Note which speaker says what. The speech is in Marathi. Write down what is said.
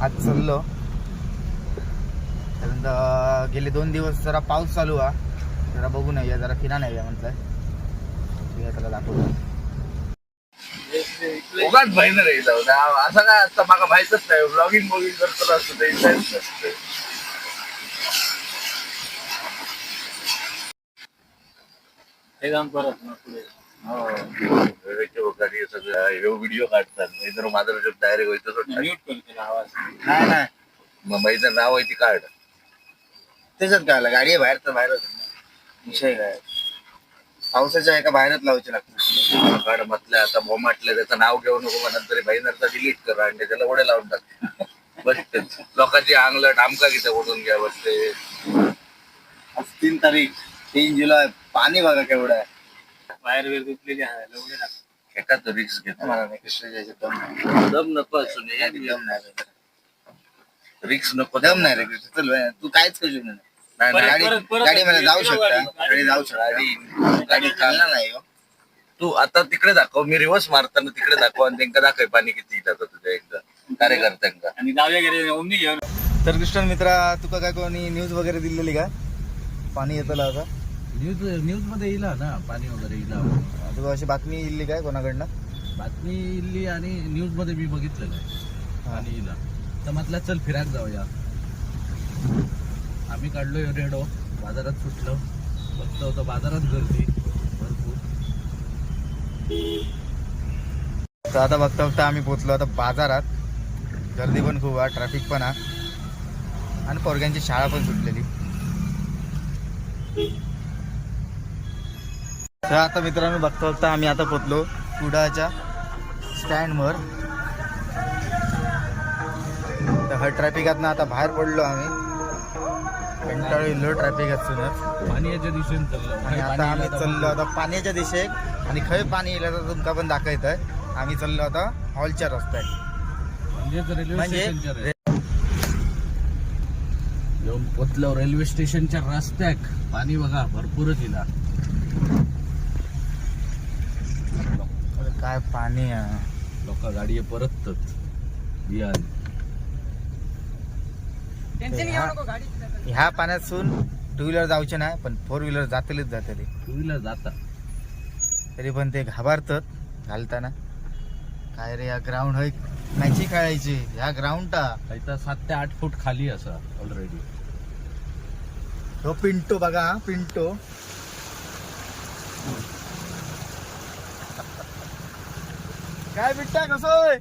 Speaker 1: आज चाललो. गेले 2 दिवस जरा पाऊस चालू हा. जरा बघू नाही जरा फिरा नाही म्हटलंय. त्याला दाखवतो.
Speaker 2: उगाच बहिण रे जाऊ द्या. असं काय असतं मला माहितच नाही. ब्लॉगिंग करत असतो ते
Speaker 3: हे काम परत ना पुढे
Speaker 2: सगळं व्हिडिओ काढतात. तर माझं डायरेक्ट व्हायचं
Speaker 3: म्यूट करते आवाज.
Speaker 1: नाही नाही
Speaker 2: मग माझं नाव आहे ती काढ.
Speaker 1: त्याच्यात काय आलं गाडी बाहेर तर बाहेरच विषय काय पावसाच्या एका बाहेरच लावायचे लागतात.
Speaker 2: काढ म्हटलं आता बोमाटलं त्याचं नाव घेऊ नको नंतर बहिणरचा डिलीट कर आणि त्याच्याला ओढे लावून टाक. बस लोकांची अंगलट आमका किती ओढून घ्या बसते.
Speaker 1: आज 3 तारीख 3 जुलै. पाणी बघा केवढं आहे.
Speaker 3: बाहेर वेळ तुटलेली आहे एवढे लागतात.
Speaker 2: एका तो रिक्स घेतो.
Speaker 1: मला नाही कृष्ण जायचं दम नाही.
Speaker 2: दम नको असून
Speaker 1: दम नाही
Speaker 2: रिक्स नको.
Speaker 1: दम नाही रे कृष्ण. चल तू काहीच करू शकत नाही. गाडी मला जाऊ शकता. गाडी जाऊ शकता. गाडी चालणार नाही हो.
Speaker 2: तू आता तिकडे दाखव. मी रिव्हर्स मारताना तिकडे दाखव आणि त्यांना दाखव पाणी किती जातं तुझ्या एकदा कार्यकर्त्यांका.
Speaker 3: आणि जाऊया गेले ओमनी घेऊन.
Speaker 1: तर कृष्ण मित्रा तुका काय कोणी न्यूज वगैरे दिलेली का पाणी येतं आता?
Speaker 4: न्यूज मध्ये येईल ना पाणी वगैरे येईल.
Speaker 1: तुका अशी बातमी येईल काय कोणाकडनं?
Speaker 4: बातमी येईल आणि न्यूज मध्ये मी बघितलेलं आहे पाणी येईल. तर म्हटलं चल फिरायला जाऊया. आम्ही काढलोय रेडो. बाजारात सुटलो. बघतो होतं बाजारात गर्दी भरपूर.
Speaker 1: तर आता बघता आम्ही पोहोचलो आता बाजारात. गर्दी पण खूप आहे. ट्रॅफिक पण आहे आणि पोरग्यांची शाळा पण सुटलेली. तर आता मित्रांनो बघता आम्ही आता पोहोचलो कुडाच्या स्टँडवर. तर हा ट्रॅफिकात आता बाहेर पडलो आम्ही. कंटाळलो ट्रॅफिक असूनच.
Speaker 4: पाण्याच्या दिशेने चाललो
Speaker 1: आणि आता आम्ही चाललो आता पाण्याच्या दिशेक. आणि खय पाणी येईल तर तुमका पण दाखवत आहे. आम्ही चाललो आता हॉलच्या रस्त्यात.
Speaker 4: म्हणजे पोचलो रेल्वे स्टेशनच्या रस्त्याक. पाणी बघा भरपूरच येईल.
Speaker 1: काय पाणी आहे.
Speaker 4: लोक गाडी परततात बियाण.
Speaker 1: ह्या पाण्यातून 2 व्हीलर जाऊचे नाही पण 4 व्हीलर जातलीच जातली.
Speaker 4: 2 व्हीलर जाता
Speaker 1: तरी पण ते घाबरतात घालताना. काय रे या ग्राउंड है मॅची खेळायची. ह्या ग्राउंडा
Speaker 4: 7 ते 8 फूट खाली असा ऑलरेडी.
Speaker 1: तो पिंटो बघा पिंटो. काय बिट्टा कसं